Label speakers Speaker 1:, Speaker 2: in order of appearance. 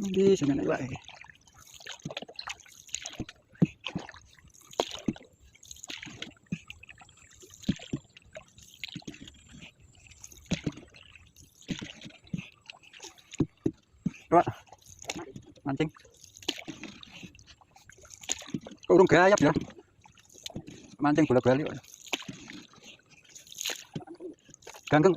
Speaker 1: Di sana wae. Wah, mancing. Urung gayap ya. Mancing bola bali. Ganggang.